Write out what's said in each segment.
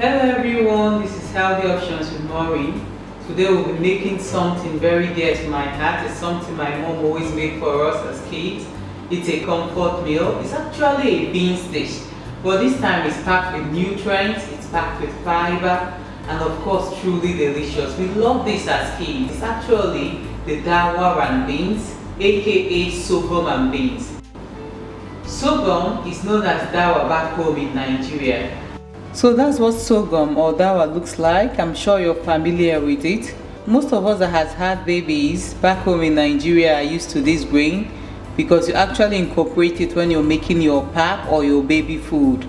Hello everyone, this is Healthy Options with Maureen. Today we'll be making something very dear to my heart. It's something my mom always made for us as kids. It's a comfort meal. It's actually a beans dish, but this time it's packed with nutrients, it's packed with fiber, and of course truly delicious. We love this as kids. It's actually the Dawa and beans, aka sorghum and beans. Sorghum is known as Dawa back home in Nigeria. So that's what sorghum or dawa looks like. I'm sure you're familiar with it. Most of us that has had babies back home in Nigeria are used to this grain because you actually incorporate it when you're making your pap or your baby food.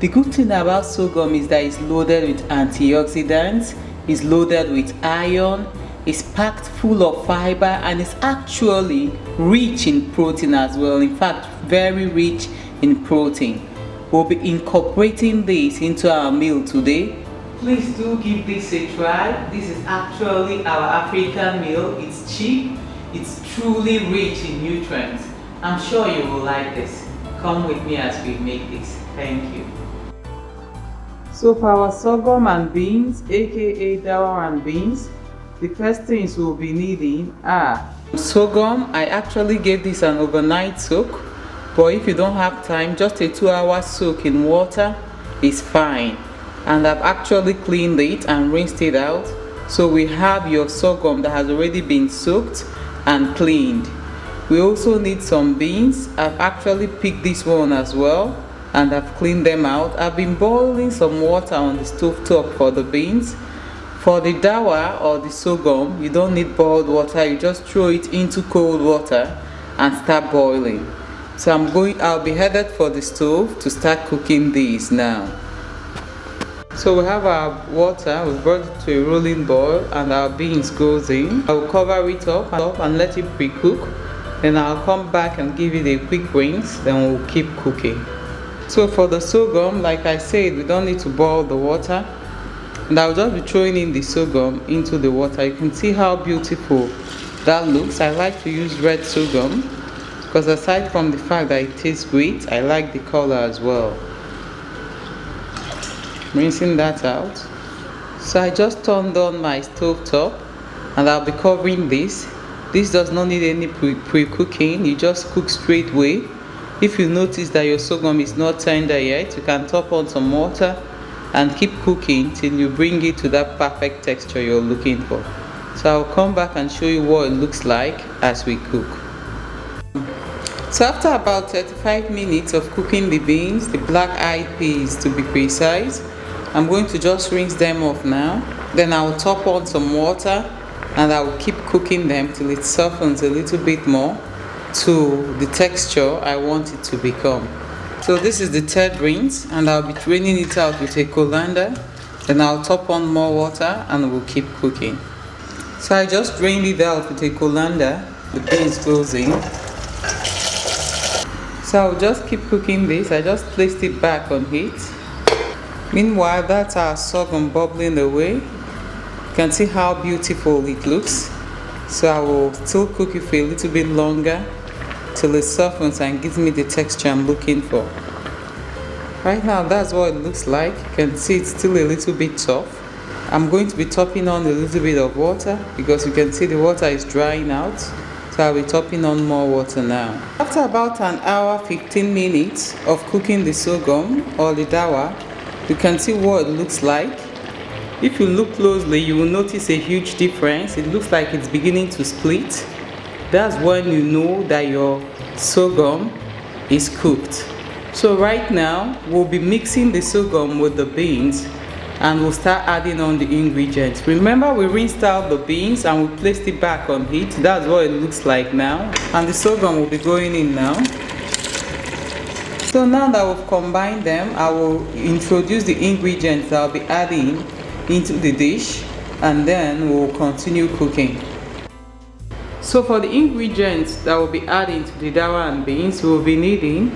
The good thing about sorghum is that it's loaded with antioxidants, it's loaded with iron, it's packed full of fiber, and it's actually rich in protein as well. In fact, very rich in protein. We'll be incorporating this into our meal today. Please do give this a try. This is actually our African meal. It's cheap, it's truly rich in nutrients. I'm sure you will like this. Come with me as we make this. Thank you. So for our sorghum and beans, aka dawa and beans, the first things we'll be needing are sorghum. I actually gave this an overnight soak. But if you don't have time, just a 2-hour soak in water is fine. And I've actually cleaned it and rinsed it out. So we have your sorghum that has already been soaked and cleaned. We also need some beans. I've actually picked this one as well and I've cleaned them out. I've been boiling some water on the stove top for the beans. For the dawa or the sorghum, you don't need boiled water. You just throw it into cold water and start boiling. So I'll be headed for the stove to start cooking these now. So we have our water, we've brought it to a rolling boil and our beans goes in. I'll cover it up and let it pre-cook. Then I'll come back and give it a quick rinse, then we'll keep cooking. So for the sorghum, like I said, we don't need to boil the water. And I'll just be throwing in the sorghum into the water. You can see how beautiful that looks. I like to use red sorghum, because aside from the fact that it tastes great, I like the color as well. Rinsing that out. So I just turned on my stove top and I'll be covering this. This does not need any pre-cooking. You just cook straight away. If you notice that your sorghum is not tender yet, you can top on some water and keep cooking till you bring it to that perfect texture you're looking for. So I'll come back and show you what it looks like as we cook. So after about 35 minutes of cooking the beans, the black-eyed peas to be precise, I'm going to just rinse them off now. Then I'll top on some water and I'll keep cooking them till it softens a little bit more to the texture I want it to become. So this is the third rinse and I'll be draining it out with a colander. Then I'll top on more water and we'll keep cooking. So I just drained it out with a colander. The beans goes in. So I'll just keep cooking this. I just placed it back on heat. Meanwhile, that's our sorghum bubbling away. You can see how beautiful it looks. So I will still cook it for a little bit longer till it softens and gives me the texture I'm looking for. Right now, that's what it looks like. You can see it's still a little bit soft. I'm going to be topping on a little bit of water because you can see the water is drying out. So I'll be topping on more water now. After about an hour, 15 minutes of cooking the sorghum or the dawa, you can see what it looks like. If you look closely, you will notice a huge difference. It looks like it's beginning to split. That's when you know that your sorghum is cooked. So right now, we'll be mixing the sorghum with the beans and we'll start adding on the ingredients. Remember, we rinsed out the beans and we placed it back on heat. That's what it looks like now. And the sorghum will be going in now. So now that we've combined them, I will introduce the ingredients that I'll be adding into the dish and then we'll continue cooking. So for the ingredients that we'll be adding to the dawa and beans, we'll be needing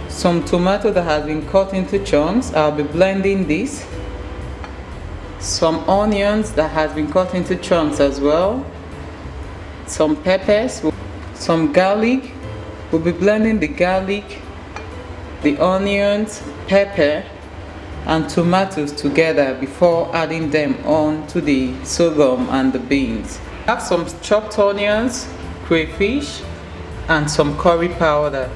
some tomato that has been cut into chunks. I'll be blending this. Some onions that has been cut into chunks as well, some peppers, some garlic. We'll be blending the garlic, the onions, pepper, and tomatoes together before adding them on to the sorghum and the beans. I have some chopped onions, crayfish, and some curry powder.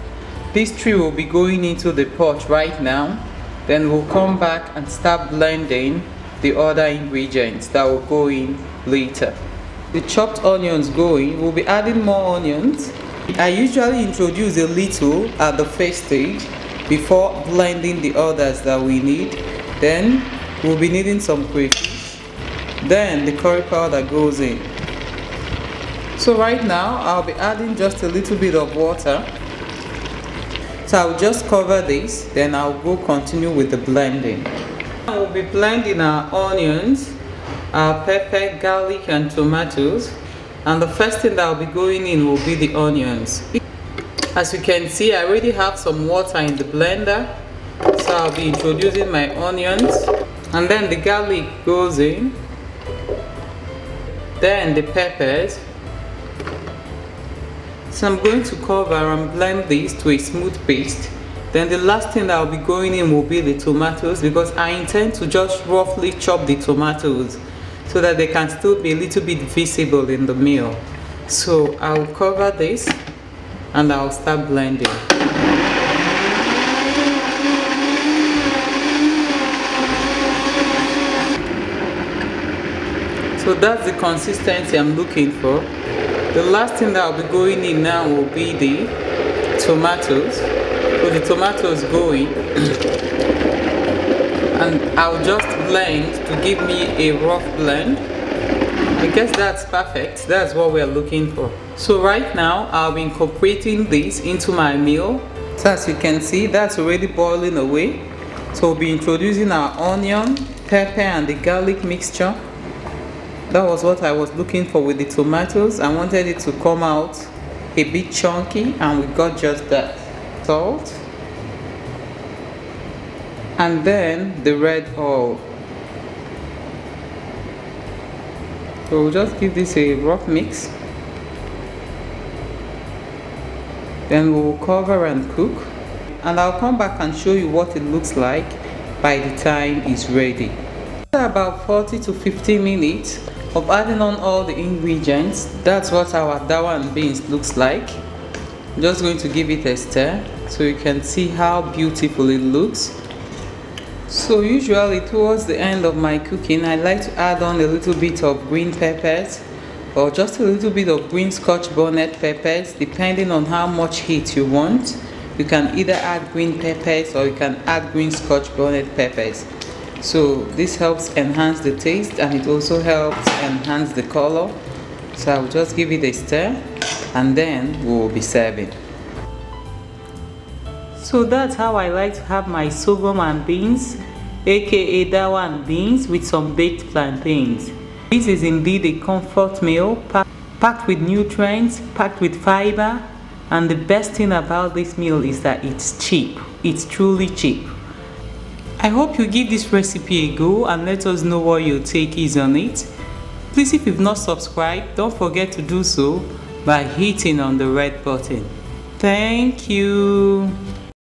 These three will be going into the pot right now. Then we'll come back and start blending the other ingredients that will go in later. The chopped onions going, we'll be adding more onions. I usually introduce a little at the first stage before blending the others that we need. Then we'll be needing some crayfish. Then the curry powder goes in. So right now I'll be adding just a little bit of water. So I'll just cover this, then I'll go continue with the blending. We'll be blending our onions, our pepper, garlic and tomatoes. And the first thing that will be going in will be the onions. As you can see, I already have some water in the blender. So I'll be introducing my onions. And then the garlic goes in. Then the peppers. So I'm going to cover and blend this to a smooth paste. Then the last thing that will be going in will be the tomatoes, because I intend to just roughly chop the tomatoes so that they can still be a little bit visible in the meal. So I'll cover this and I'll start blending. So that's the consistency I'm looking for. The last thing that will be going in now will be the tomatoes. So the tomatoes going, and I'll just blend to give me a rough blend. I guess that's perfect. That's what we're looking for. So right now I'll be incorporating this into my meal. So as you can see, that's already boiling away. So we'll be introducing our onion, pepper and the garlic mixture. That was what I was looking for with the tomatoes. I wanted it to come out a bit chunky, and we got just that. Salt. And then the red oil. So we'll just give this a rough mix. Then we'll cover and cook. And I'll come back and show you what it looks like by the time it's ready. After about 40 to 50 minutes of adding on all the ingredients, that's what our dawa and beans looks like. I'm just going to give it a stir so you can see how beautiful it looks. So usually towards the end of my cooking, I like to add on a little bit of green peppers or just a little bit of green scotch bonnet peppers, depending on how much heat you want. You can either add green peppers or you can add green scotch bonnet peppers. So this helps enhance the taste, and it also helps enhance the color. So I'll just give it a stir and then we will be serving. So that's how I like to have my sorghum and beans, aka dawa and beans, with some baked plantains. This is indeed a comfort meal, packed with nutrients, packed with fiber, and the best thing about this meal is that it's cheap. It's truly cheap. I hope you give this recipe a go and let us know what your take is on it. Please, if you've not subscribed, don't forget to do so by hitting on the red button. Thank you.